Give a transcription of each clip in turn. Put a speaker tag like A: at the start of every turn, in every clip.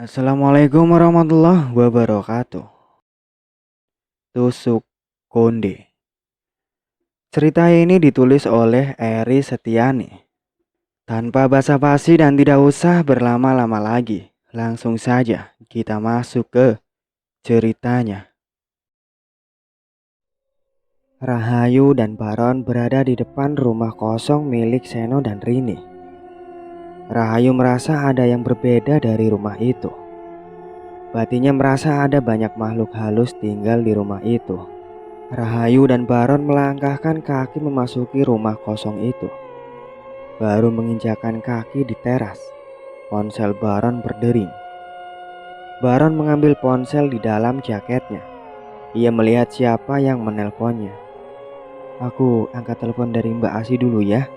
A: Assalamualaikum warahmatullahi wabarakatuh. Tusuk Konde. Cerita ini ditulis oleh Eri Setiani. Tanpa basa-basi dan tidak usah berlama-lama lagi, langsung saja kita masuk ke ceritanya. Rahayu dan Baron berada di depan rumah kosong milik Seno dan Rini. Rahayu merasa ada yang berbeda dari rumah itu. Batinnya merasa ada banyak makhluk halus tinggal di rumah itu. Rahayu dan Baron melangkahkan kaki memasuki rumah kosong itu. Baru menginjakan kaki di teras, ponsel Baron berdering. Baron mengambil ponsel di dalam jaketnya. Ia melihat siapa yang menelponnya. "Aku angkat telepon dari Mbak Asi dulu ya."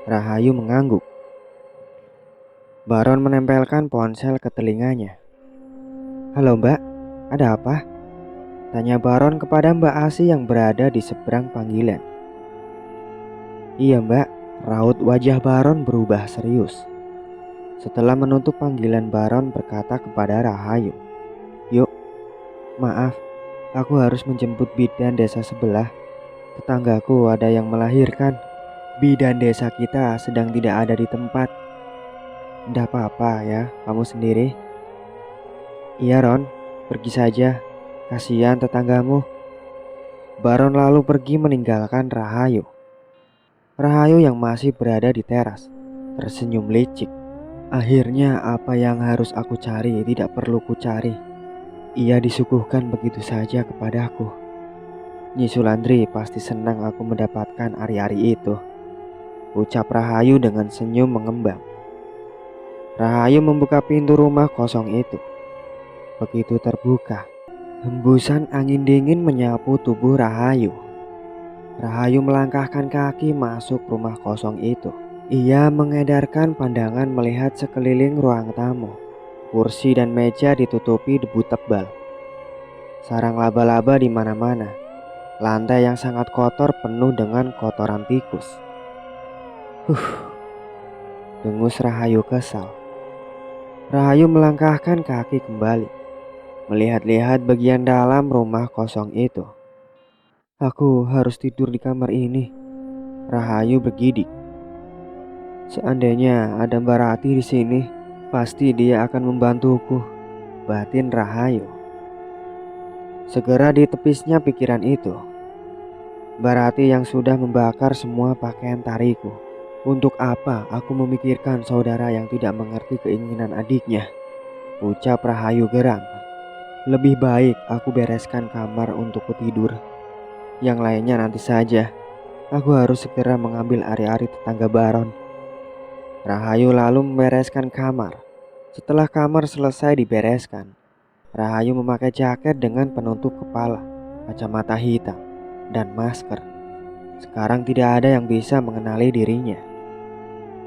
A: Rahayu mengangguk. Baron menempelkan ponsel ke telinganya. "Halo Mbak, ada apa?" tanya Baron kepada Mbak Asi yang berada di seberang panggilan. "Iya Mbak," raut wajah Baron berubah serius. Setelah menutup panggilan, Baron berkata kepada Rahayu, "Yuk, maaf, aku harus menjemput bidan desa sebelah. Tetanggaku ada yang melahirkan. Bidan desa kita sedang tidak ada di tempat. Ndak apa-apa ya, kamu sendiri?" "Iya Ron, pergi saja. Kasihan tetanggamu." Baron lalu pergi meninggalkan Rahayu. Rahayu yang masih berada di teras tersenyum licik. Akhirnya apa yang harus aku cari tidak perlu ku cari. Ia disuguhkan begitu saja kepadaku. Nyi Sulandri pasti senang aku mendapatkan ari-ari itu, ucap Rahayu dengan senyum mengembang. Rahayu membuka pintu rumah kosong itu. Begitu terbuka, hembusan angin dingin menyapu tubuh Rahayu. Rahayu melangkahkan kaki masuk rumah kosong itu. Ia mengedarkan pandangan melihat sekeliling ruang tamu. Kursi dan meja ditutupi debu tebal. Sarang laba-laba di mana-mana. Lantai yang sangat kotor penuh dengan kotoran tikus. Dengus Rahayu kesal. Rahayu melangkahkan kaki kembali, melihat-lihat bagian dalam rumah kosong itu. "Aku harus tidur di kamar ini," Rahayu bergidik. "Seandainya ada Mbak Rati di sini, pasti dia akan membantuku," batin Rahayu. Segera ditepisnya pikiran itu. Mbak Rati yang sudah membakar semua pakaian tariku. Untuk apa aku memikirkan saudara yang tidak mengerti keinginan adiknya, ucap Rahayu geram. Lebih baik aku bereskan kamar untukku tidur. Yang lainnya nanti saja. Aku harus segera mengambil ari-ari tetangga Baron. Rahayu lalu membereskan kamar. Setelah kamar selesai dibereskan, Rahayu memakai jaket dengan penutup kepala, kacamata hitam, dan masker. Sekarang tidak ada yang bisa mengenali dirinya.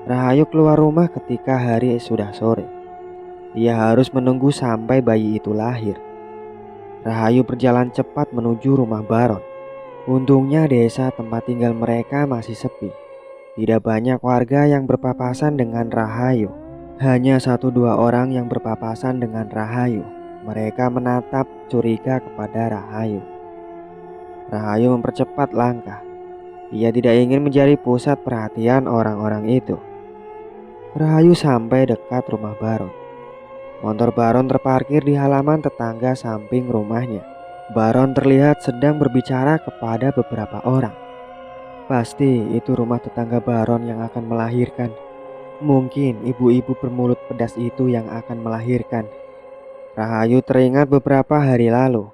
A: Rahayu keluar rumah ketika hari sudah sore. Ia harus menunggu sampai bayi itu lahir. Rahayu berjalan cepat menuju rumah Baron. Untungnya desa tempat tinggal mereka masih sepi. Tidak banyak warga yang berpapasan dengan Rahayu. Hanya 1-2 orang yang berpapasan dengan Rahayu. Mereka menatap curiga kepada Rahayu. Rahayu mempercepat langkah. Ia tidak ingin menjadi pusat perhatian orang-orang itu. Rahayu sampai dekat rumah Baron. Motor Baron terparkir di halaman tetangga samping rumahnya. Baron terlihat sedang berbicara kepada beberapa orang. Pasti itu rumah tetangga Baron yang akan melahirkan. Mungkin ibu-ibu bermulut pedas itu yang akan melahirkan. Rahayu teringat beberapa hari lalu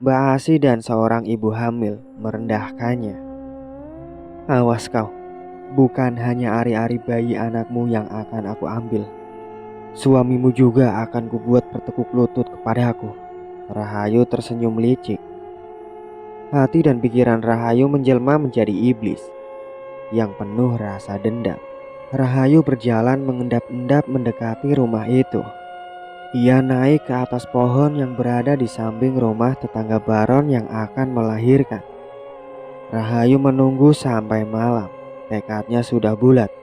A: Mbak Asi dan seorang ibu hamil merendahkannya. "Awas kau, bukan hanya ari-ari bayi anakmu yang akan aku ambil. Suamimu juga akan kubuat bertekuk lutut kepadaku." Rahayu tersenyum licik. Hati dan pikiran Rahayu menjelma menjadi iblis yang penuh rasa dendam. Rahayu berjalan mengendap-endap mendekati rumah itu. Ia naik ke atas pohon yang berada di samping rumah tetangga Baron yang akan melahirkan. Rahayu menunggu sampai malam. Tekadnya sudah bulat.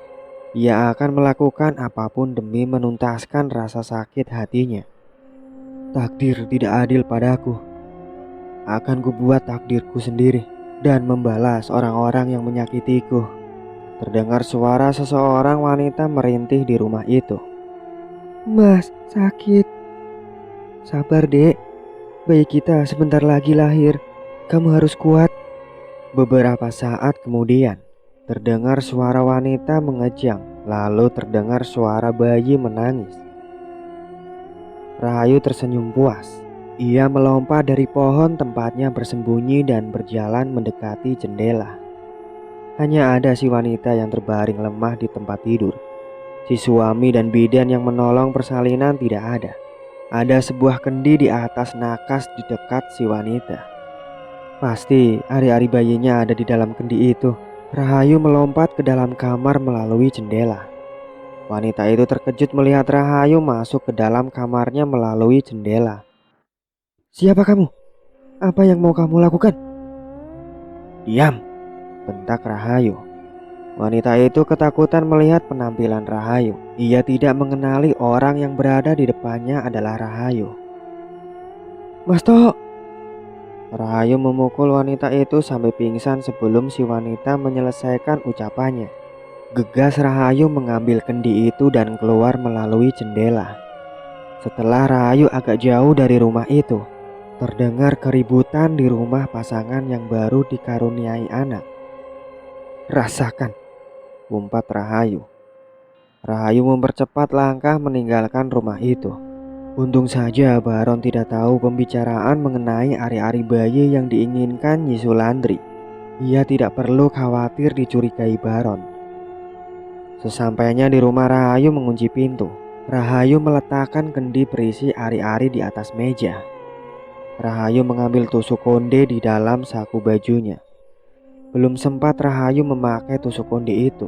A: Ia akan melakukan apapun demi menuntaskan rasa sakit hatinya. Takdir tidak adil padaku. Akan kubuat takdirku sendiri dan membalas orang-orang yang menyakitiku. Terdengar suara seseorang wanita merintih di rumah itu. Mas, sakit. Sabar, Dek. Bayi kita sebentar lagi lahir. Kamu harus kuat. Beberapa saat kemudian, terdengar suara wanita mengejang. Lalu terdengar suara bayi menangis. Rahayu tersenyum puas. Ia melompat dari pohon tempatnya bersembunyi dan berjalan mendekati jendela. Hanya ada si wanita yang terbaring lemah di tempat tidur. Si suami dan bidan yang menolong persalinan tidak ada. Ada sebuah kendi di atas nakas di dekat si wanita. Pasti ari-ari bayinya ada di dalam kendi itu. Rahayu melompat ke dalam kamar melalui jendela. Wanita itu terkejut melihat Rahayu masuk ke dalam kamarnya melalui jendela. Siapa kamu? Apa yang mau kamu lakukan? Diam, bentak Rahayu. Wanita itu ketakutan melihat penampilan Rahayu. Ia tidak mengenali orang yang berada di depannya adalah Rahayu. Mas Tok! Rahayu memukul wanita itu sampai pingsan sebelum si wanita menyelesaikan ucapannya. Gegas Rahayu mengambil kendi itu dan keluar melalui jendela. Setelah Rahayu agak jauh dari rumah itu, terdengar keributan di rumah pasangan yang baru dikaruniai anak. Rasakan, umpat Rahayu. Rahayu mempercepat langkah meninggalkan rumah itu. Untung saja Baron tidak tahu pembicaraan mengenai ari-ari bayi yang diinginkan Nyi Sulandri. Ia tidak perlu khawatir dicurigai Baron. Sesampainya di rumah, Rahayu mengunci pintu. Rahayu meletakkan kendi berisi ari-ari di atas meja. Rahayu mengambil tusuk konde di dalam saku bajunya. Belum sempat Rahayu memakai tusuk konde itu,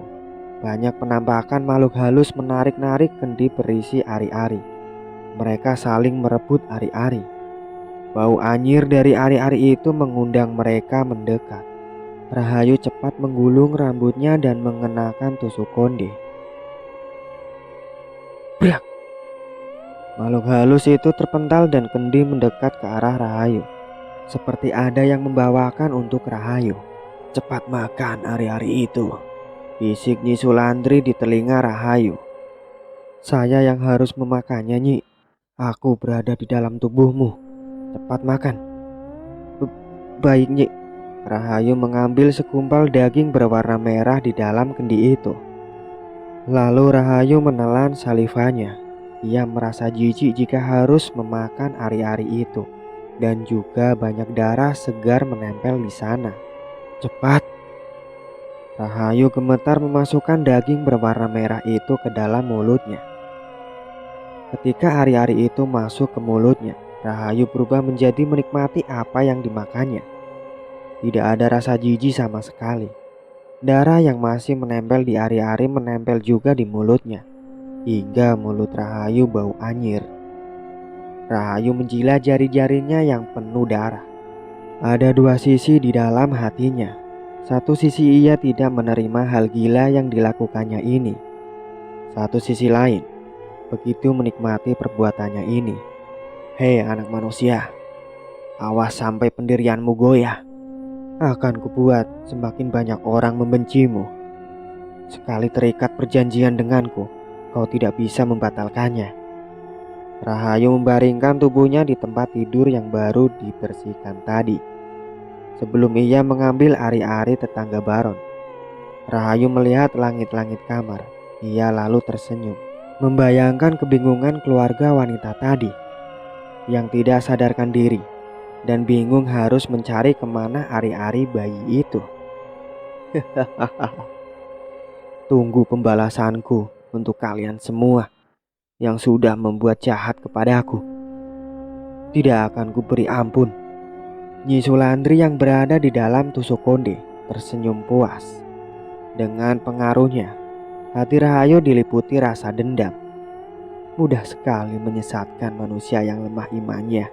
A: banyak penampakan makhluk halus menarik-narik kendi berisi ari-ari. Mereka saling merebut ari-ari. Bau anyir dari ari-ari itu mengundang mereka mendekat. Rahayu cepat menggulung rambutnya dan mengenakan tusuk konde. Brak! Makhluk halus itu terpental dan kendi mendekat ke arah Rahayu. Seperti ada yang membawakan untuk Rahayu. Cepat makan ari-ari itu, bisik Nyi Sulandri di telinga Rahayu. Saya yang harus memakannya, Nyi. Aku berada di dalam tubuhmu. Cepat makan. Baik, Nyi. Rahayu mengambil segumpal daging berwarna merah di dalam kendi itu. Lalu Rahayu menelan salivanya. Ia merasa jijik jika harus memakan ari-ari itu, dan juga banyak darah segar menempel di sana. Cepat! Rahayu gemetar memasukkan daging berwarna merah itu ke dalam mulutnya. Ketika ari-ari itu masuk ke mulutnya, Rahayu berubah menjadi menikmati apa yang dimakannya. Tidak ada rasa jijik sama sekali. Darah yang masih menempel di ari-ari menempel juga di mulutnya, hingga mulut Rahayu bau anyir. Rahayu menjilat jari-jarinya yang penuh darah. Ada dua sisi di dalam hatinya. Satu sisi ia tidak menerima hal gila yang dilakukannya ini. Satu sisi lain, begitu menikmati perbuatannya ini. Hei anak manusia, awas sampai pendirianmu goyah. Akan kubuat semakin banyak orang membencimu. Sekali terikat perjanjian denganku, kau tidak bisa membatalkannya. Rahayu membaringkan tubuhnya di tempat tidur yang baru dibersihkan tadi. Sebelum ia mengambil ari-ari tetangga Baron, Rahayu melihat langit-langit kamar. Ia lalu tersenyum, membayangkan kebingungan keluarga wanita tadi yang tidak sadarkan diri dan bingung harus mencari kemana ari-ari bayi itu. Tunggu pembalasanku untuk kalian semua yang sudah membuat jahat kepadaku. Tidak akan kuberi ampun. Nyi Sulandri yang berada di dalam tusuk konde tersenyum puas. Dengan pengaruhnya, hati Rahayu diliputi rasa dendam. Mudah sekali menyesatkan manusia yang lemah imannya.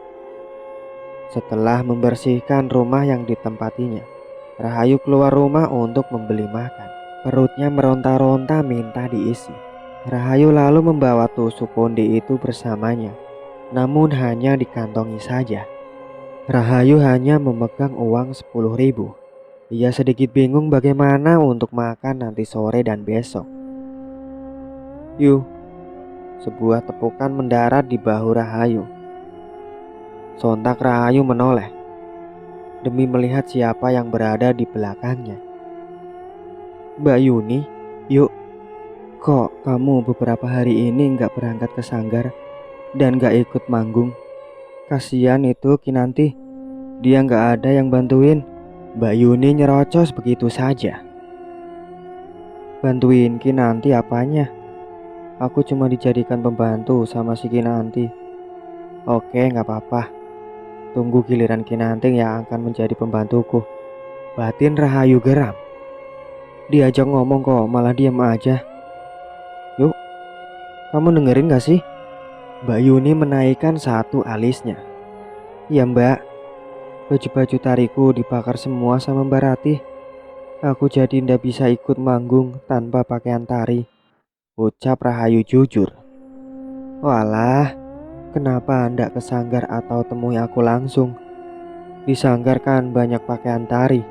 A: Setelah membersihkan rumah yang ditempatinya, Rahayu keluar rumah untuk membeli makan. Perutnya meronta-ronta minta diisi. Rahayu lalu membawa tusuk konde itu bersamanya, namun hanya dikantongi saja. Rahayu hanya memegang uang 10.000. Ia sedikit bingung bagaimana untuk makan nanti sore dan besok. Yuh, sebuah tepukan mendarat di bahu Rahayu. Sontak Rahayu menoleh demi melihat siapa yang berada di belakangnya. Mbak Yuni, yuk. Kok kamu beberapa hari ini nggak berangkat ke sanggar dan nggak ikut manggung? Kasihan itu Kinanti, dia nggak ada yang bantuin. Mbak Yuni nyerocos begitu saja. Bantuin Kinanti apanya? Aku cuma dijadikan pembantu sama si Kinanti. Oke, nggak apa-apa. Tunggu giliran Kinanti yang akan menjadi pembantuku. Batin Rahayu geram. Diajak ngomong kok malah diam aja. Yuk, kamu dengerin gak sih? Mbak Yuni menaikkan satu alisnya. Ya mbak, baju-baju tariku dibakar semua sama Mbak Ratih. Aku jadi ndak bisa ikut manggung tanpa pakaian tari, ucap Rahayu jujur. Walah, kenapa ndak ke sanggar atau temui aku langsung? Di sanggar kan banyak pakaian tari.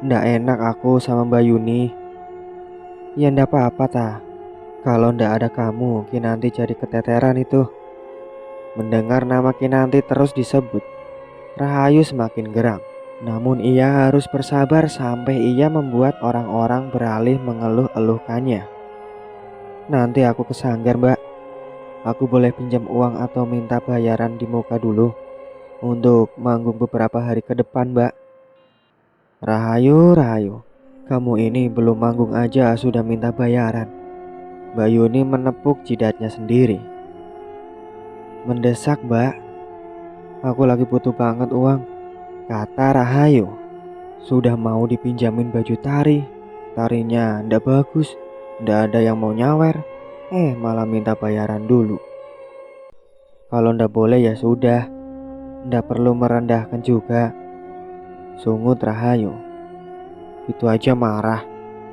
A: Ndak enak aku sama Mbak Yuni. Ya ndak apa-apa ta. Kalau ndak ada kamu, Kinanti jadi keteteran itu. Mendengar nama Kinanti terus disebut, Rahayu semakin geram. Namun ia harus bersabar sampai ia membuat orang-orang beralih mengeluh-eluhkannya. Nanti aku ke sanggar mbak. Aku boleh pinjam uang atau minta bayaran di muka dulu untuk manggung beberapa hari ke depan mbak. Rahayu, kamu ini belum manggung aja sudah minta bayaran. Mbak Yuni menepuk jidatnya sendiri. Mendesak mbak, aku lagi butuh banget uang, kata Rahayu. Sudah mau dipinjamin baju tari, tarinya ndak bagus, ndak ada yang mau nyawer, malah minta bayaran dulu. Kalau ndak boleh ya sudah, ndak perlu merendahkan juga, sungut Rahayu. Itu aja marah,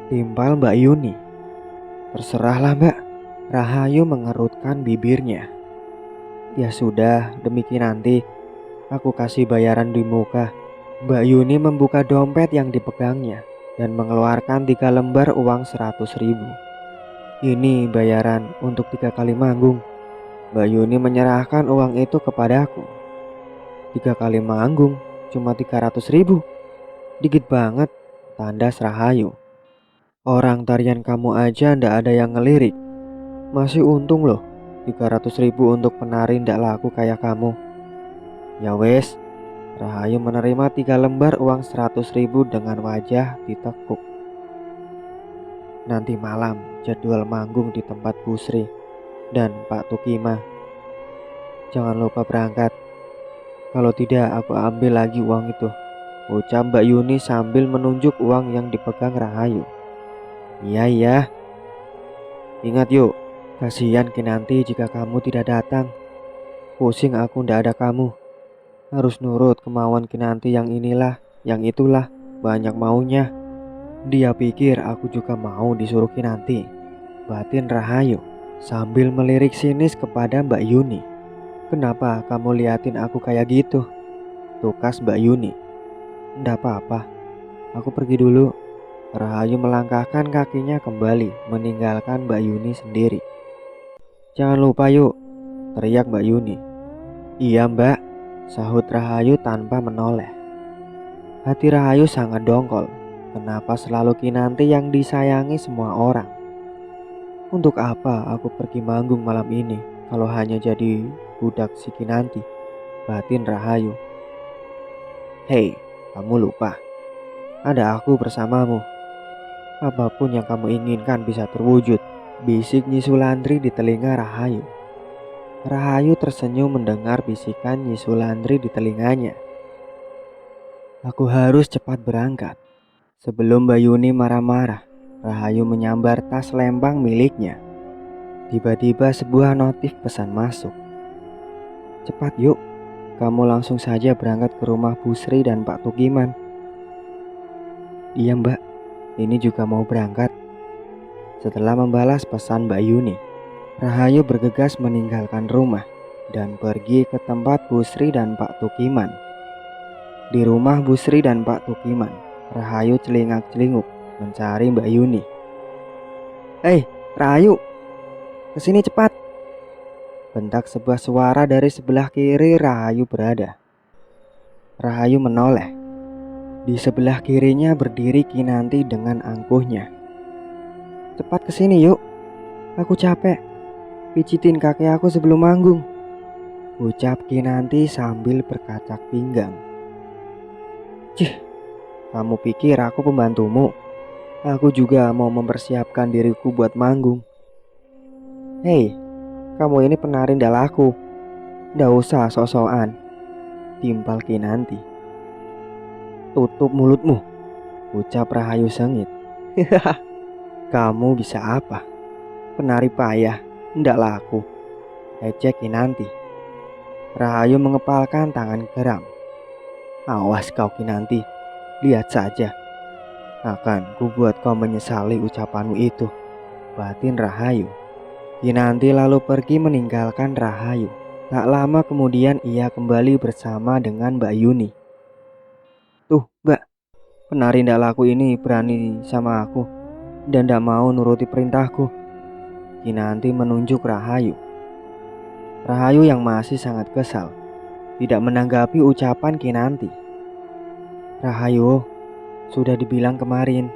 A: timpal Mbak Yuni. Terserahlah mbak, Rahayu mengerutkan bibirnya. Ya sudah, demikian nanti aku kasih bayaran di muka. Mbak Yuni membuka dompet yang dipegangnya dan mengeluarkan 3 lembar uang 100.000. Ini bayaran untuk 3 kali manggung. Mbak Yuni menyerahkan uang itu kepadaku. 3 kali manggung cuma 300.000. Dikit banget, tandas Rahayu. Orang tarian kamu aja ndak ada yang ngelirik. Masih untung loh, 300.000 untuk penari ndak laku kayak kamu. Ya wes, Rahayu menerima 3 lembar uang 100.000 dengan wajah ditekuk. Nanti malam jadwal manggung di tempat Busri dan Pak Tukima. Jangan lupa berangkat. Kalau tidak aku ambil lagi uang itu, ucap Mbak Yuni sambil menunjuk uang yang dipegang Rahayu. Iya. Ingat yuk, kasihan Kinanti jika kamu tidak datang. Pusing aku ndak ada kamu. Harus nurut kemauan Kinanti yang inilah, yang itulah, banyak maunya. Dia pikir aku juga mau disuruh Kinanti, batin Rahayu sambil melirik sinis kepada Mbak Yuni. Kenapa kamu liatin aku kayak gitu? Tukas Mbak Yuni. Ndak apa-apa, aku pergi dulu. Rahayu melangkahkan kakinya kembali meninggalkan Mbak Yuni sendiri. Jangan lupa yuk, teriak Mbak Yuni. Iya mbak, sahut Rahayu tanpa menoleh. Hati Rahayu sangat dongkol. Kenapa selalu Kinanti yang disayangi semua orang? Untuk apa aku pergi manggung malam ini kalau hanya jadi budak si Kinanti, batin Rahayu. Hei, kamu lupa, ada aku bersamamu. Apapun yang kamu inginkan bisa terwujud, bisik Nyi Sulandri di telinga Rahayu. Rahayu tersenyum mendengar bisikan Nyi Sulandri di telinganya. Aku harus cepat berangkat. Sebelum Mbak Yuni marah-marah, Rahayu menyambar tas lembang miliknya. Tiba-tiba sebuah notif pesan masuk. Cepat yuk, kamu langsung saja berangkat ke rumah Busri dan Pak Tugiman. Iya mbak, ini juga mau berangkat. Setelah membalas pesan Mbak Yuni, Rahayu bergegas meninggalkan rumah dan pergi ke tempat Bu Sri dan Pak Tukiman. Di rumah Bu Sri dan Pak Tukiman, Rahayu celingak-celinguk mencari Mbak Yuni. "Hei, Rahayu, kesini cepat!" bentak sebuah suara dari sebelah kiri Rahayu berada. Rahayu menoleh. Di sebelah kirinya berdiri Kinanti dengan angkuhnya. "Cepat kesini yuk, aku capek. Pijitin kaki aku sebelum manggung," ucap Kinanti sambil berkacak pinggang. "Cih, kamu pikir aku pembantumu? Aku juga mau mempersiapkan diriku buat manggung." "Hei, kamu ini penari ndalaku. Nggak usah sok-sokan," timpal Kinanti. "Tutup mulutmu," ucap Rahayu sengit. "Kamu bisa apa? Penari payah, ndak laku," ejek Kinanti. Rahayu mengepalkan tangan geram. "Awas kau Kinanti, lihat saja. Akan kubuat kau menyesali ucapanmu itu," batin Rahayu. Kinanti lalu pergi meninggalkan Rahayu. Tak lama kemudian ia kembali bersama dengan Mbak Yuni. "Tuh Mbak, penari ndak laku ini berani sama aku dan ndak mau nuruti perintahku," Kinanti menunjuk Rahayu. Rahayu yang masih sangat kesal tidak menanggapi ucapan Kinanti. "Rahayu, sudah dibilang kemarin,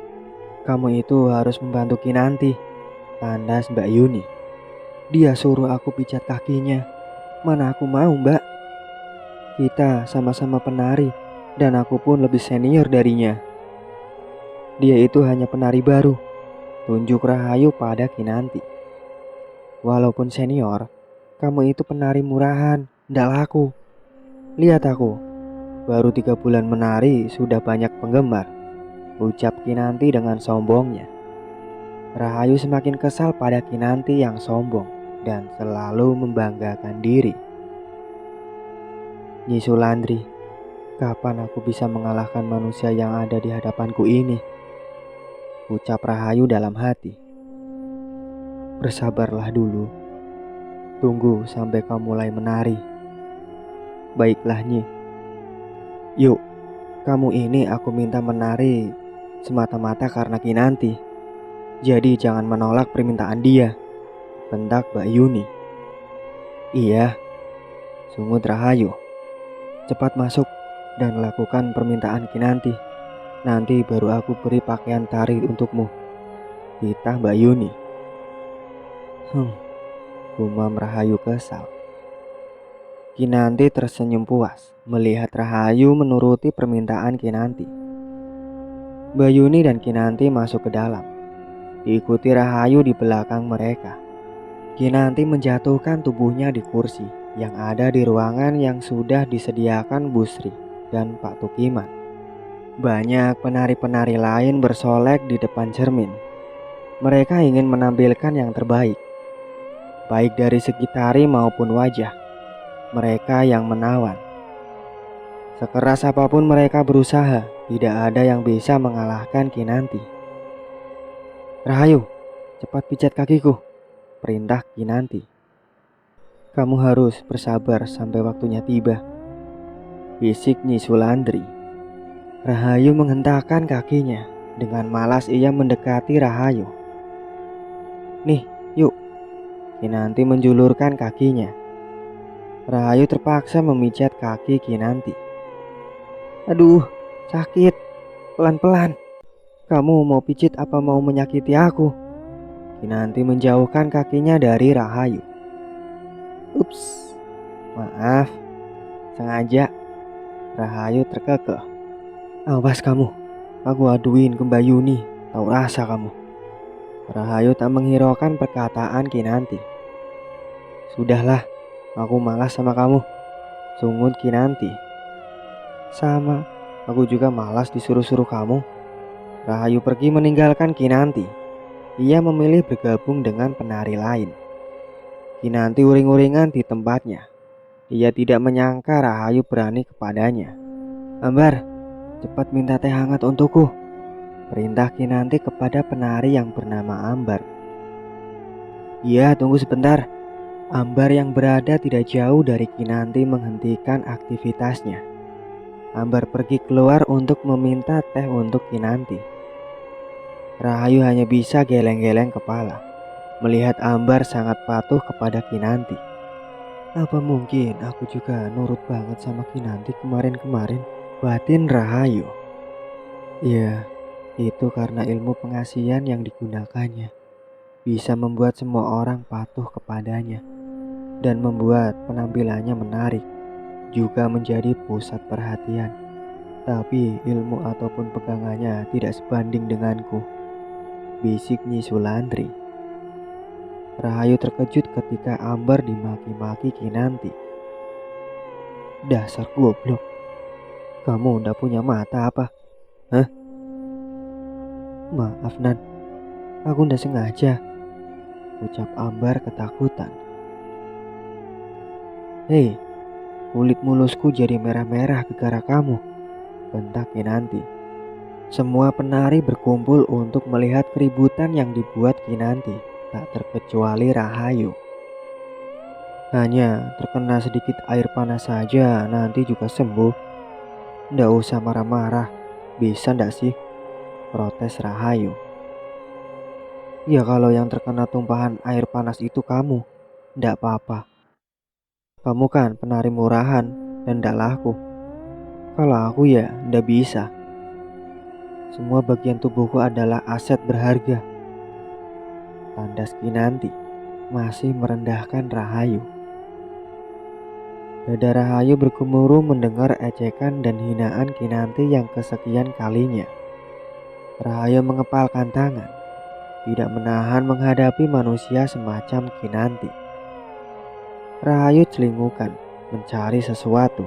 A: kamu itu harus membantu Kinanti," tandas Mbak Yuni. "Dia suruh aku pijat kakinya. Mana aku mau Mbak. Kita sama-sama penari dan aku pun lebih senior darinya. Dia itu hanya penari baru," tunjuk Rahayu pada Kinanti. "Walaupun senior, kamu itu penari murahan, ndak laku. Lihat aku, baru 3 bulan menari sudah banyak penggemar," ucap Kinanti dengan sombongnya. Rahayu semakin kesal pada Kinanti yang sombong dan selalu membanggakan diri. "Nyi Sulandri, kapan aku bisa mengalahkan manusia yang ada di hadapanku ini?" ucap Rahayu dalam hati. "Bersabarlah dulu. Tunggu sampai kau mulai menari." "Baiklah Nyi. Yuk, kamu ini aku minta menari semata-mata karena Kinanti. Jadi jangan menolak permintaan dia," bentak Mbak Yuni. "Iya," sungut Rahayu. "Cepat masuk dan lakukan permintaan Kinanti. Nanti baru aku beri pakaian tari untukmu," titah Mbak Yuni. Gumam Rahayu kesal. Kinanti tersenyum puas melihat Rahayu menuruti permintaan Kinanti. Mbak Yuni dan Kinanti masuk ke dalam, diikuti Rahayu di belakang mereka. Kinanti menjatuhkan tubuhnya di kursi yang ada di ruangan yang sudah disediakan Bu Sri dan Pak Tukiman. Banyak penari-penari lain bersolek di depan cermin. Mereka ingin menampilkan yang terbaik, baik dari segi tari maupun wajah. Mereka yang menawan. Sekeras apapun mereka berusaha, tidak ada yang bisa mengalahkan Kinanti. "Rahayu, cepat pijat kakiku," perintah Kinanti. "Kamu harus bersabar sampai waktunya tiba," bisik Nyi Sulandri. Rahayu menghentakkan kakinya. Dengan malas ia mendekati Rahayu. "Nih, yuk." Kinanti menjulurkan kakinya. Rahayu terpaksa memijat kaki Kinanti. "Aduh, sakit. Pelan-pelan. Kamu mau pijit apa mau menyakiti aku?" Kinanti menjauhkan kakinya dari Rahayu. "Ups, maaf. Sengaja." Rahayu terkekeh. "Awas kamu, aku aduin ke Mbak Yuni. Tahu rasa kamu." Rahayu tak menghiraukan perkataan Kinanti. "Sudahlah, aku malas sama kamu," sungut Kinanti. "Sama, aku juga malas disuruh-suruh kamu." Rahayu pergi meninggalkan Kinanti. Ia memilih bergabung dengan penari lain. Kinanti uring-uringan di tempatnya. Ia tidak menyangka Rahayu berani kepadanya. "Ambar, cepat minta teh hangat untukku." perintah Kinanti kepada penari yang bernama Ambar. "Iya, tunggu sebentar." Ambar yang berada tidak jauh dari Kinanti menghentikan aktivitasnya. Ambar pergi keluar untuk meminta teh untuk Kinanti. Rahayu hanya bisa geleng-geleng kepala melihat Ambar sangat patuh kepada Kinanti. Apa mungkin aku juga nurut banget sama Kinanti kemarin-kemarin? Batin Rahayu. Ya, itu karena ilmu pengasihan yang digunakannya bisa membuat semua orang patuh kepadanya dan membuat penampilannya menarik, juga menjadi pusat perhatian. Tapi ilmu ataupun pegangannya tidak sebanding denganku, bisik Nyi Sulandri. Rahayu terkejut ketika Ambar dimaki-maki Kinanti. "Dasar goblok, kamu udah punya mata apa? Hah?" "Maaf Nan, aku udah sengaja," ucap Ambar ketakutan. "Hei, kulit mulusku jadi merah-merah gara-gara kamu," bentak Kinanti. Semua penari berkumpul untuk melihat keributan yang dibuat Kinanti, tak terkecuali Rahayu. "Hanya terkena sedikit air panas saja, nanti juga sembuh. Nggak usah marah-marah, bisa ndak sih?" protes Rahayu. "Ya kalau yang terkena tumpahan air panas itu kamu, ndak apa-apa. Kamu kan penari murahan dan ndak laku. Kalau aku ya ndak bisa. Semua bagian tubuhku adalah aset berharga," tandas Kinanti masih merendahkan Rahayu. Dada Rahayu bergemuruh mendengar ejekan dan hinaan Kinanti yang kesekian kalinya. Rahayu mengepalkan tangan, tidak menahan menghadapi manusia semacam Kinanti. Rahayu celingukan, mencari sesuatu.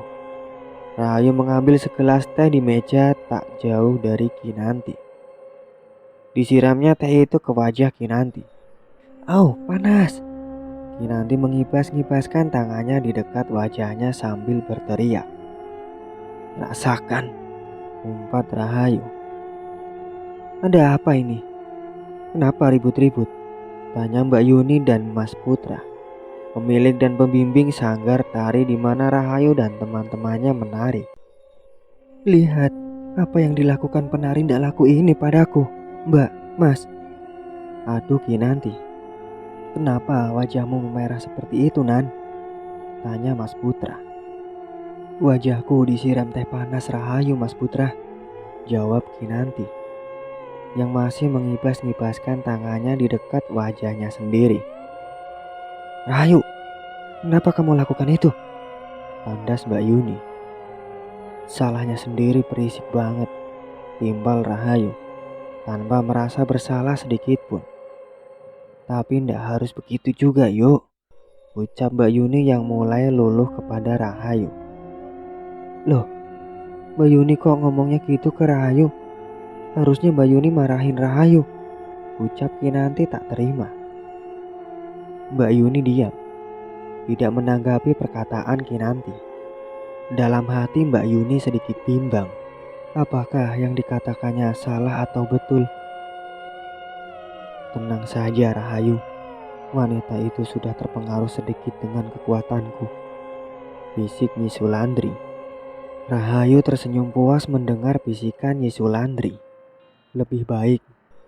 A: Rahayu mengambil segelas teh di meja tak jauh dari Kinanti. Disiramnya teh itu ke wajah Kinanti. "Au, panas!" Kinanti mengibas-ngibaskan tangannya di dekat wajahnya sambil berteriak. "Rasakan!" umpat Rahayu. "Ada apa ini? Kenapa ribut-ribut?" tanya Mbak Yuni dan Mas Putra, pemilik dan pembimbing sanggar tari di mana Rahayu dan teman-temannya menari. "Lihat apa yang dilakukan penari ndak laku ini padaku, Mbak, Mas," adu Kinanti. "Kenapa wajahmu memerah seperti itu, Nan?" tanya Mas Putra. "Wajahku disiram teh panas Rahayu, Mas Putra," jawab Kinanti, yang masih mengibas-ngibaskan tangannya di dekat wajahnya sendiri. "Rahayu, kenapa kamu lakukan itu?" tandas Mbak Yuni. "Salahnya sendiri berisik banget," timbal Rahayu, tanpa merasa bersalah sedikit pun. "Tapi ndak harus begitu juga yuk," ucap Mbak Yuni yang mulai luluh kepada Rahayu. "Loh, Mbak Yuni kok ngomongnya gitu ke Rahayu? Harusnya Mbak Yuni marahin Rahayu," ucap Kinanti tak terima. Mbak Yuni diam, tidak menanggapi perkataan Kinanti. Dalam hati Mbak Yuni sedikit bimbang. Apakah yang dikatakannya salah atau betul? "Tenang saja Rahayu, wanita itu sudah terpengaruh sedikit dengan kekuatanku," bisik Nyi Sulandri. Rahayu tersenyum puas mendengar bisikan Nyi Sulandri. "Lebih baik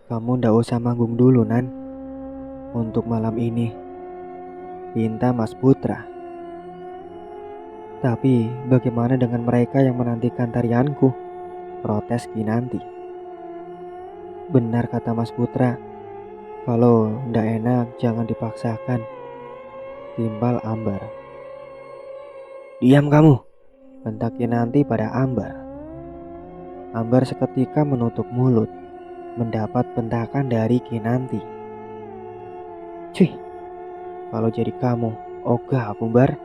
A: kamu ndak usah manggung dulu, Nan, untuk malam ini," pinta Mas Putra. "Tapi bagaimana dengan mereka yang menantikan tarianku?" protes Kinanti. "Benar kata Mas Putra, kalau ndak enak jangan dipaksakan," timbal Ambar. "Diam kamu!" bentak Kinanti pada Ambar. Ambar seketika menutup mulut, mendapat bentakan dari Kinanti. "Cih, kalau jadi kamu, ogah aku Bar,"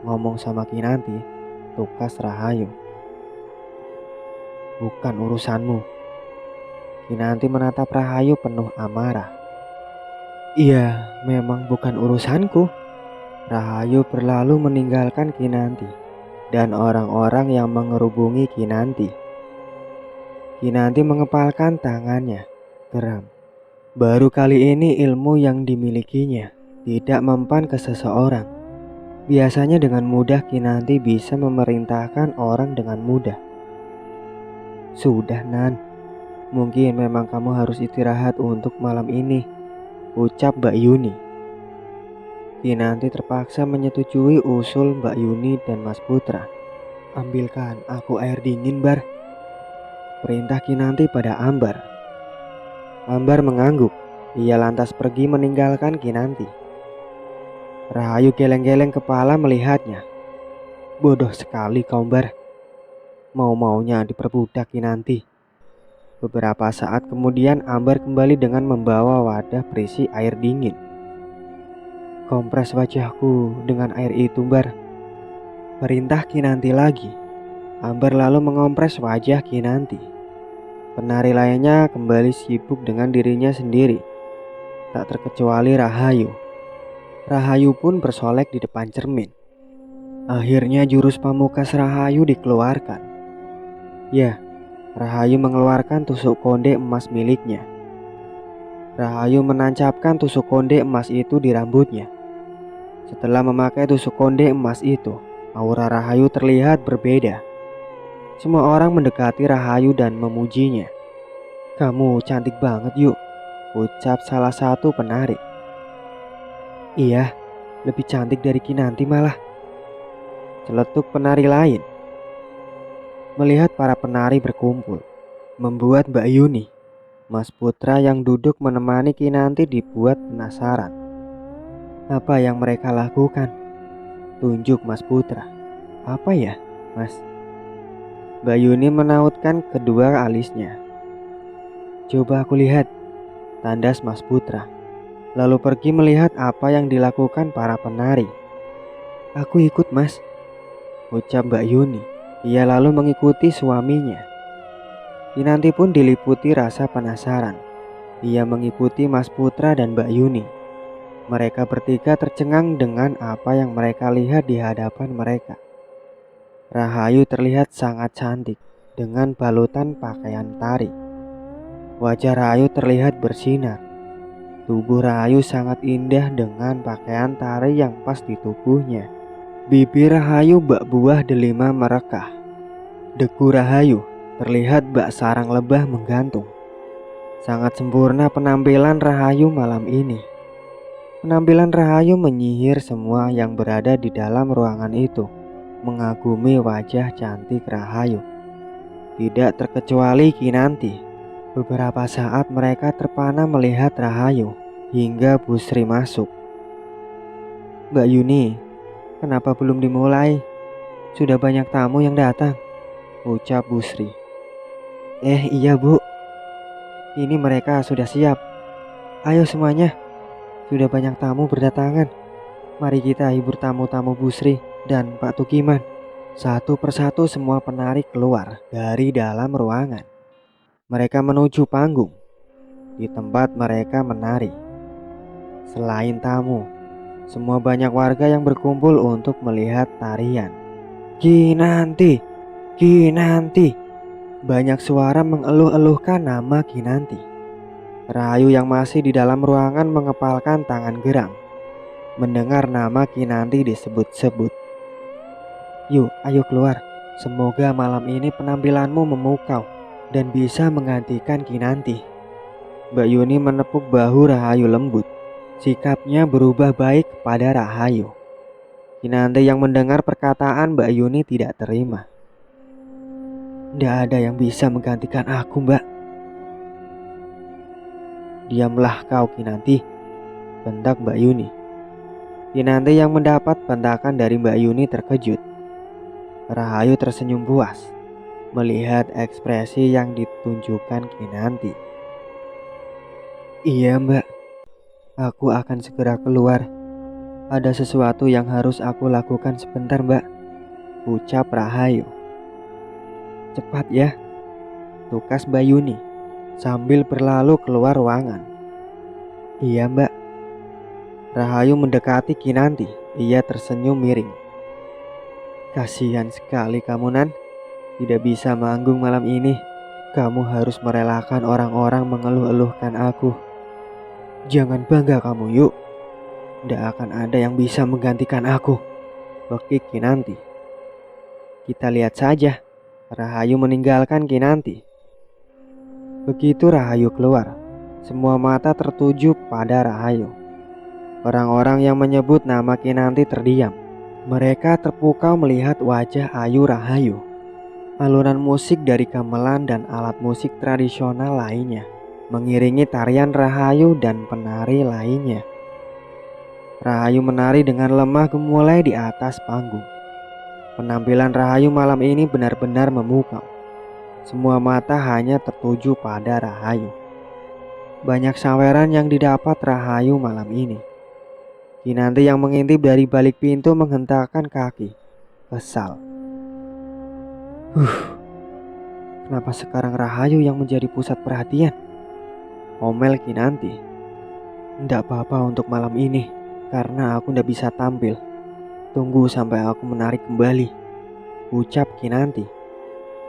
A: ngomong sama Kinanti, tukas Rahayu. "Bukan urusanmu." Kinanti menatap Rahayu penuh amarah. "Iya, memang bukan urusanku." Rahayu berlalu meninggalkan Kinanti dan orang-orang yang mengerubungi Kinanti. Kinanti mengepalkan tangannya. Geram. Baru kali ini ilmu yang dimilikinya tidak mempan ke seseorang. Biasanya dengan mudah Kinanti bisa memerintahkan orang dengan mudah. Sudah Nan, mungkin memang kamu harus istirahat untuk malam ini, ucap Mbak Yuni. Kinanti terpaksa menyetujui usul Mbak Yuni dan Mas Putra. Ambilkan aku air dingin, Bar, perintah Kinanti pada Ambar. Ambar mengangguk. Ia lantas pergi meninggalkan Kinanti. Rahayu geleng-geleng kepala melihatnya. Bodoh sekali kau, Bar. Mau-maunya diperbudak Kinanti. Beberapa saat kemudian Ambar kembali dengan membawa wadah berisi air dingin. Kompres wajahku dengan air itu, Bar, perintah Kinanti lagi. Ambar lalu mengompres wajah Kinanti. Penari lainnya kembali sibuk dengan dirinya sendiri. Tak terkecuali Rahayu. Rahayu pun bersolek di depan cermin. Akhirnya jurus pamungkas Rahayu dikeluarkan. Ya, Rahayu mengeluarkan tusuk konde emas miliknya. Rahayu menancapkan tusuk konde emas itu di rambutnya. Setelah memakai tusuk konde emas itu, aura Rahayu terlihat berbeda. Semua orang mendekati Rahayu dan memujinya. Kamu cantik banget yuk, ucap salah satu penari. Iya, lebih cantik dari Kinanti malah, celetuk penari lain. Melihat para penari berkumpul, membuat Mbak Yuni, Mas Putra yang duduk menemani Kinanti dibuat penasaran. Apa yang mereka lakukan? Tunjuk Mas Putra. Apa ya, Mas? Mbak Yuni menautkan kedua alisnya. Coba aku lihat, tandas Mas Putra. Lalu pergi melihat apa yang dilakukan para penari. Aku ikut, Mas, ucap Mbak Yuni. Ia lalu mengikuti suaminya. Kinanti pun diliputi rasa penasaran. Ia mengikuti Mas Putra dan Mbak Yuni. Mereka bertiga tercengang dengan apa yang mereka lihat di hadapan mereka. Rahayu terlihat sangat cantik dengan balutan pakaian tari. Wajah Rahayu terlihat bersinar. Tubuh Rahayu sangat indah dengan pakaian tari yang pas di tubuhnya. Bibir Rahayu bak buah delima merekah. Deku Rahayu terlihat bak sarang lebah menggantung. Sangat sempurna penampilan Rahayu malam ini. Penampilan Rahayu menyihir semua yang berada di dalam ruangan itu. Mengagumi wajah cantik Rahayu. Tidak terkecuali Kinanti. Beberapa saat mereka terpana melihat Rahayu hingga Busri masuk. Mbak Yuni, kenapa belum dimulai? Sudah banyak tamu yang datang, ucap Busri. Iya Bu, ini mereka sudah siap. Ayo semuanya, sudah banyak tamu berdatangan. Mari kita hibur tamu-tamu Busri dan Pak Tukiman. Satu persatu semua penari keluar dari dalam ruangan. Mereka menuju panggung. Di tempat mereka menari. Selain tamu, semua banyak warga yang berkumpul untuk melihat tarian. Kinanti, Kinanti. Banyak suara mengeluh-eluhkan nama Kinanti. Rahayu yang masih di dalam ruangan mengepalkan tangan geram mendengar nama Kinanti disebut-sebut. Yuk, ayo keluar. Semoga malam ini penampilanmu memukau dan bisa menggantikan Kinanti. Mbak Yuni menepuk bahu Rahayu lembut. Sikapnya berubah baik kepada Rahayu. Kinanti yang mendengar perkataan Mbak Yuni tidak terima. Tidak ada yang bisa menggantikan aku, Mbak. Diamlah kau, Kinanti, bentak Mbak Yuni. Kinanti yang mendapat bentakan dari Mbak Yuni terkejut. Rahayu tersenyum puas melihat ekspresi yang ditunjukkan Kinanti. Iya Mbak, aku akan segera keluar. Ada sesuatu yang harus aku lakukan sebentar Mbak, ucap Rahayu. Cepat ya, tukas Mbak Yuni sambil berlalu keluar ruangan. Iya Mbak. Rahayu mendekati Kinanti. Ia tersenyum miring. Kasihan sekali kamu Nan, tidak bisa manggung malam ini. Kamu harus merelakan orang-orang mengeluh-eluhkan aku. Jangan bangga kamu, Yuk. Tidak akan ada yang bisa menggantikan aku. Bekik Kinanti. Kita lihat saja. Rahayu meninggalkan Kinanti. Begitu Rahayu keluar, semua mata tertuju pada Rahayu. Orang-orang yang menyebut nama Kinanti terdiam. Mereka terpukau melihat wajah Ayu Rahayu. Alunan musik dari gamelan dan alat musik tradisional lainnya mengiringi tarian Rahayu dan penari lainnya. Rahayu menari dengan lemah gemulai di atas panggung. Penampilan Rahayu malam ini benar-benar memukau. Semua mata hanya tertuju pada Rahayu. Banyak saweran yang didapat Rahayu malam ini. Kinanti yang mengintip dari balik pintu menghentakkan kaki. Kesal. Kenapa sekarang Rahayu yang menjadi pusat perhatian? Omel Kinanti. Tidak apa-apa untuk malam ini, karena aku tidak bisa tampil. Tunggu sampai aku menarik kembali, ucap Kinanti,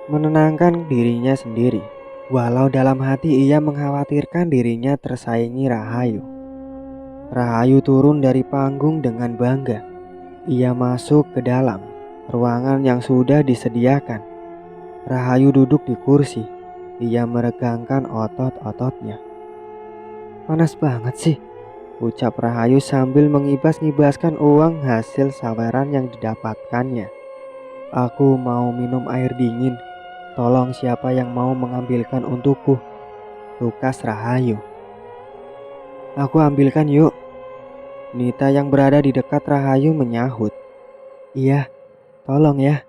A: menenangkan dirinya sendiri. Walau dalam hati ia mengkhawatirkan dirinya tersaingi Rahayu. Rahayu turun dari panggung dengan bangga. Ia masuk ke dalam ruangan yang sudah disediakan. Rahayu duduk di kursi. Ia meregangkan otot-ototnya. Panas banget sih, ucap Rahayu sambil mengibas-ngibaskan uang hasil saweran yang didapatkannya. Aku mau minum air dingin. Tolong siapa yang mau mengambilkan untukku, tukas Rahayu. Aku ambilkan yuk. Nita yang berada di dekat Rahayu menyahut. Iya, tolong ya.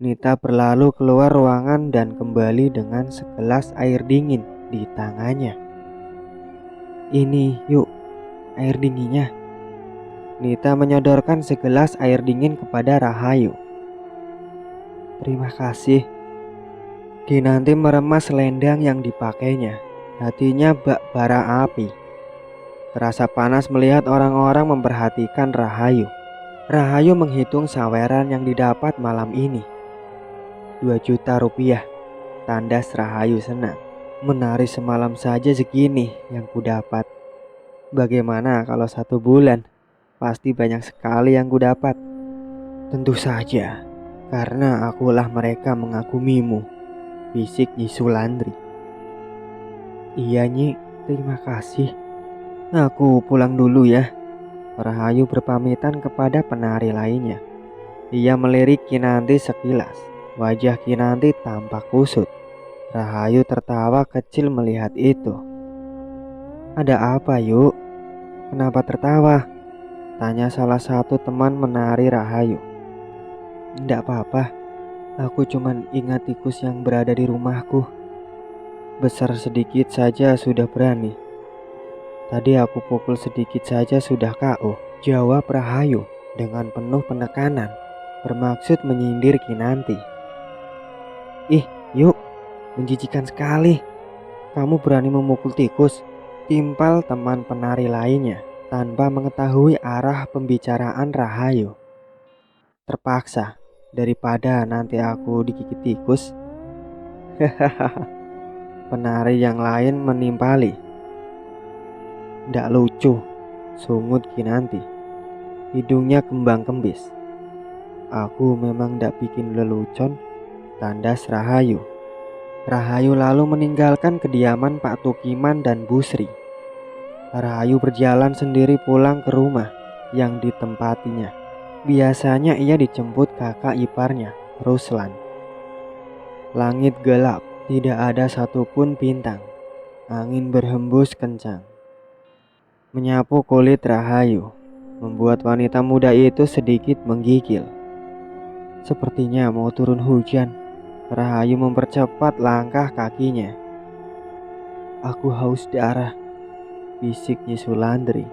A: Nita berlalu keluar ruangan dan kembali dengan segelas air dingin di tangannya. Ini yuk, air dinginnya. Nita menyodorkan segelas air dingin kepada Rahayu. Terima kasih. Kinanti meremas selendang yang dipakainya. Hatinya bak bara api. Terasa panas melihat orang-orang memperhatikan Rahayu. Rahayu menghitung saweran yang didapat malam ini. 2 juta rupiah. Tandas Rahayu senang. Menari semalam saja segini yang kudapat. Bagaimana kalau 1 bulan? Pasti banyak sekali yang kudapat. Tentu saja, karena akulah mereka mengagumimu, bisik Nyi Sulandri. Iya Nyi, terima kasih. Aku pulang dulu ya. Rahayu berpamitan kepada penari lainnya. Ia melirik Kinanti sekilas. Wajah Kinanti tampak kusut. Rahayu tertawa kecil melihat itu. Ada apa yuk? Kenapa tertawa? Tanya salah satu teman menari Rahayu. Tidak apa-apa. Aku cuman ingat tikus yang berada di rumahku. Besar sedikit saja sudah berani. Tadi aku pukul sedikit saja sudah KO, jawab Rahayu dengan penuh penekanan, bermaksud menyindir Kinanti. Ih, yuk, menjijikan sekali. Kamu berani memukul tikus, timpal teman penari lainnya tanpa mengetahui arah pembicaraan Rahayu. Terpaksa, daripada nanti aku digigit tikus. Hahaha. Penari yang lain menimpali. Ndak lucu, sungut Kinanti. Hidungnya kembang kembis. Aku memang ndak bikin lelucon, tandas Rahayu. Rahayu lalu meninggalkan kediaman Pak Tukiman dan Bu Sri. Rahayu berjalan sendiri pulang ke rumah yang ditempatinya. Biasanya ia dijemput kakak iparnya, Ruslan. Langit gelap, tidak ada satupun bintang. Angin berhembus kencang, menyapu kulit Rahayu, membuat wanita muda itu sedikit menggigil. Sepertinya mau turun hujan. Rahayu mempercepat langkah kakinya. Aku haus darah, bisik Nyi Sulandri.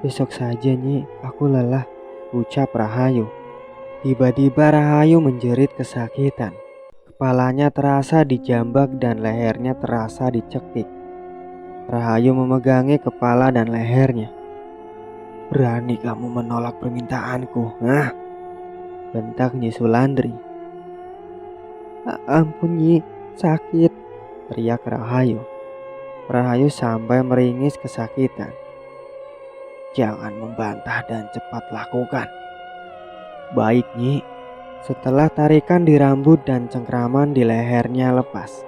A: Besok saja Nyi, aku lelah, ucap Rahayu. Tiba-tiba Rahayu menjerit kesakitan. Kepalanya terasa dijambak dan lehernya terasa dicekik. Rahayu memegangi kepala dan lehernya. Berani kamu menolak permintaanku, bentak Nyi Sulandri. Ampun Nyi, Sakit, teriak Rahayu. Rahayu sampai meringis kesakitan. Jangan membantah dan cepat lakukan. Baik, Nyi. Setelah tarikan di rambut dan cengkraman di lehernya lepas,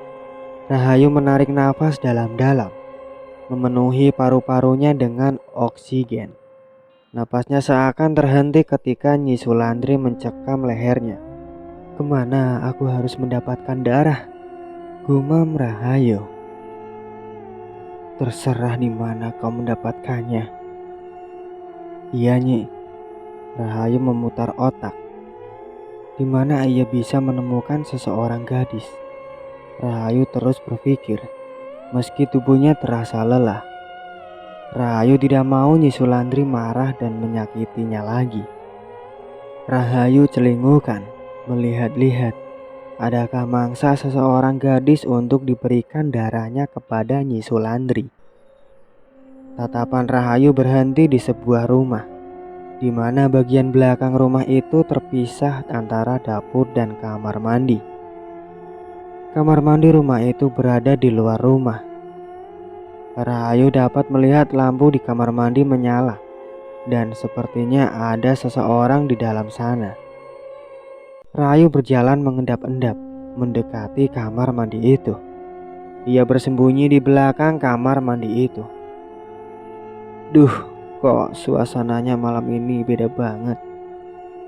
A: Rahayu menarik nafas dalam-dalam, memenuhi paru-parunya dengan oksigen. Napasnya seakan terhenti ketika Nyi Sulandri mencekam lehernya. Kemana aku harus mendapatkan darah? Gumam Rahayu. Terserah di mana kau mendapatkannya. Iya, Nyi. Rahayu memutar otak. Di mana ia bisa menemukan seseorang gadis? Rahayu terus berpikir, meski tubuhnya terasa lelah. Rahayu tidak mau Nyi Sulandri marah dan menyakitinya lagi. Rahayu celingukan, melihat-lihat. Adakah mangsa seseorang gadis untuk diberikan darahnya kepada Nyi Sulandri? Tatapan Rahayu berhenti di sebuah rumah, di mana bagian belakang rumah itu terpisah antara dapur dan kamar mandi. Kamar mandi rumah itu berada di luar rumah. Rahayu dapat melihat lampu di kamar mandi menyala, dan sepertinya ada seseorang di dalam sana. Rahayu berjalan mengendap-endap mendekati kamar mandi itu. Ia bersembunyi di belakang kamar mandi itu. Duh, kok suasananya malam ini beda banget.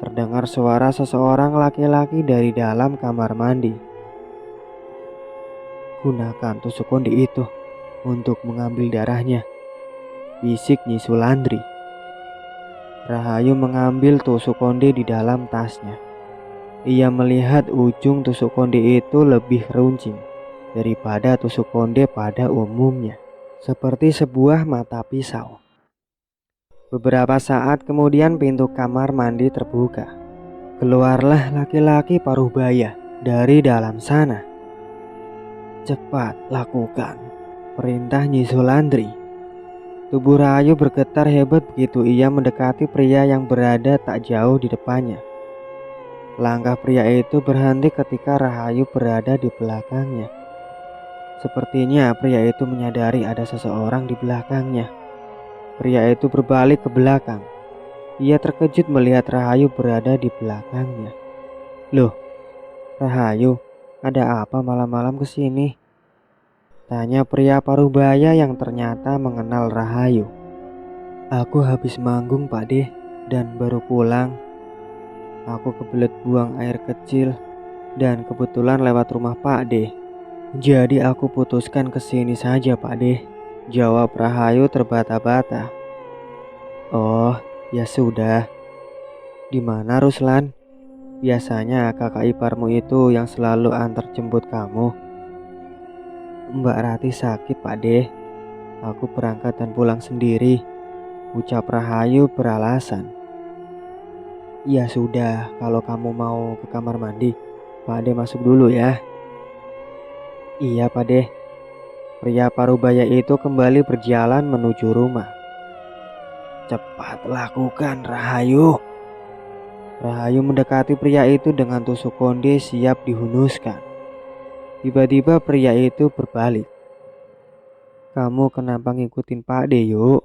A: Terdengar suara seseorang laki-laki dari dalam kamar mandi. Gunakan tusuk konde itu untuk mengambil darahnya, bisik Nyi Sulandri. Rahayu mengambil tusuk konde di dalam tasnya. Ia melihat ujung tusuk konde itu lebih runcing daripada tusuk konde pada umumnya, seperti sebuah mata pisau. Beberapa saat kemudian pintu kamar mandi terbuka. Keluarlah laki-laki paruh-baya dari dalam sana. Cepat lakukan perintah Nyi Sulandri. Tubuh Rahayu bergetar hebat begitu ia mendekati pria yang berada tak jauh di depannya. Langkah pria itu berhenti ketika Rahayu berada di belakangnya. Sepertinya pria itu menyadari ada seseorang di belakangnya. Pria itu berbalik ke belakang. Ia terkejut melihat Rahayu berada di belakangnya. Loh, Rahayu, ada apa malam-malam kesini? Tanya pria paruh-baya yang ternyata mengenal Rahayu. Aku habis manggung, Pak De, dan baru pulang. Aku kebelet buang air kecil dan kebetulan lewat rumah Pak De. Jadi aku putuskan kesini saja, Pak De, jawab Rahayu terbata-bata. Oh, ya sudah. Di mana Ruslan? Biasanya kakak iparmu itu yang selalu antar jemput kamu. Mbak Rati sakit, Pak De. Aku berangkat dan pulang sendiri, ucap Rahayu beralasan. Ya sudah, kalau kamu mau ke kamar mandi, Pak De masuk dulu ya. Iya, Pak De. Pria parubaya itu kembali berjalan menuju rumah. Cepat lakukan, Rahayu. Rahayu mendekati pria itu dengan tusuk konde siap dihunuskan. Tiba-tiba pria itu berbalik. Kamu kenapa ngikutin Pak De, yuk?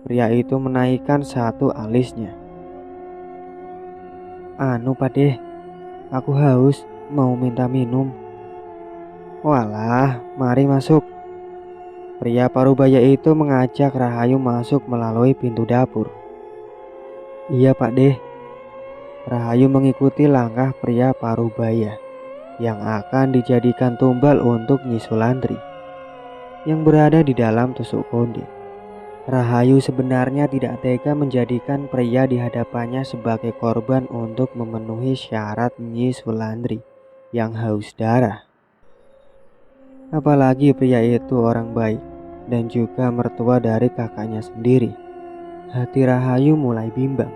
A: Pria itu menaikkan satu alisnya. Anu, Pak De, aku haus, mau minta minum. Walah, mari masuk. Pria parubaya itu mengajak Rahayu masuk melalui pintu dapur. Iya, Pak De. Rahayu mengikuti langkah pria parubaya yang akan dijadikan tumbal untuk Nyi Sulandri yang berada di dalam tusuk konde. Rahayu sebenarnya tidak tega menjadikan pria di hadapannya sebagai korban untuk memenuhi syarat Nyi Sulandri yang haus darah. Apalagi pria itu orang baik dan juga mertua dari kakaknya sendiri. Hati Rahayu mulai bimbang.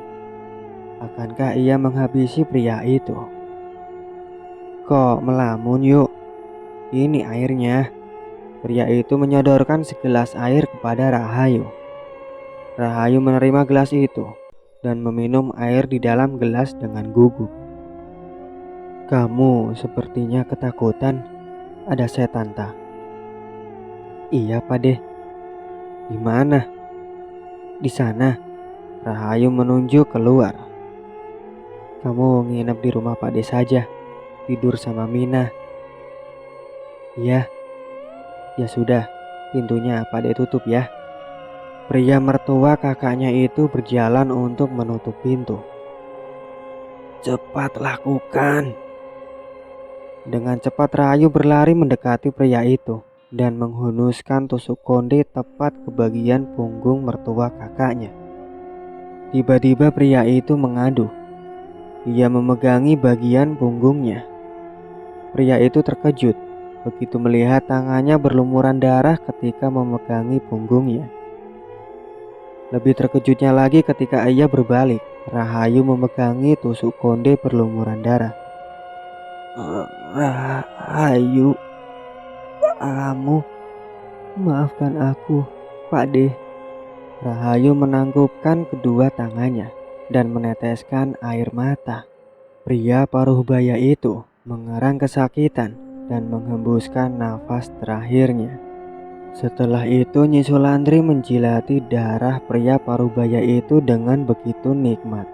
A: Akankah ia menghabisi pria itu? Kok melamun, yuk? Ini airnya. Pria itu menyodorkan segelas air kepada Rahayu. Rahayu menerima gelas itu dan meminum air di dalam gelas dengan gugup. Kamu sepertinya ketakutan. Ada setan tak? Iya Pade. Di mana? Di sana. Rahayu menunjuk keluar. Kamu nginep di rumah Pade saja. Tidur sama Mina. Iya. Ya sudah. Pintunya Pade tutup ya. Pria mertua kakaknya itu berjalan untuk menutup pintu. Cepat lakukan. Dengan cepat Rahayu berlari mendekati pria itu dan menghunuskan tusuk konde tepat ke bagian punggung mertua kakaknya. Tiba-tiba pria itu mengadu. Ia memegangi bagian punggungnya. Pria itu terkejut begitu melihat tangannya berlumuran darah ketika memegangi punggungnya. Lebih terkejutnya lagi ketika ia berbalik. Rahayu memegangi tusuk konde berlumuran darah. Rahayu, kamu maafkan aku, Pade. Rahayu menanggupkan kedua tangannya dan meneteskan air mata. Pria paruh baya itu mengerang kesakitan dan menghembuskan nafas terakhirnya. Setelah itu Nyi Sulandri menjilati darah pria paruh baya itu dengan begitu nikmat.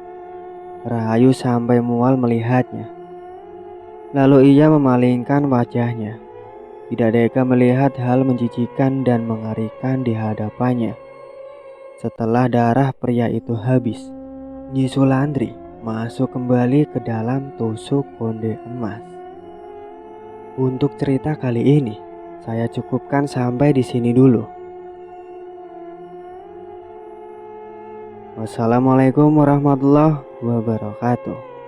A: Rahayu sampai mual melihatnya. Lalu ia memalingkan wajahnya. Tidak tega melihat hal menjijikan dan mengerikan di hadapannya. Setelah darah pria itu habis, Nyi Sulandri masuk kembali ke dalam tusuk konde emas. Untuk cerita kali ini, saya cukupkan sampai di sini dulu. Wassalamualaikum warahmatullahi wabarakatuh.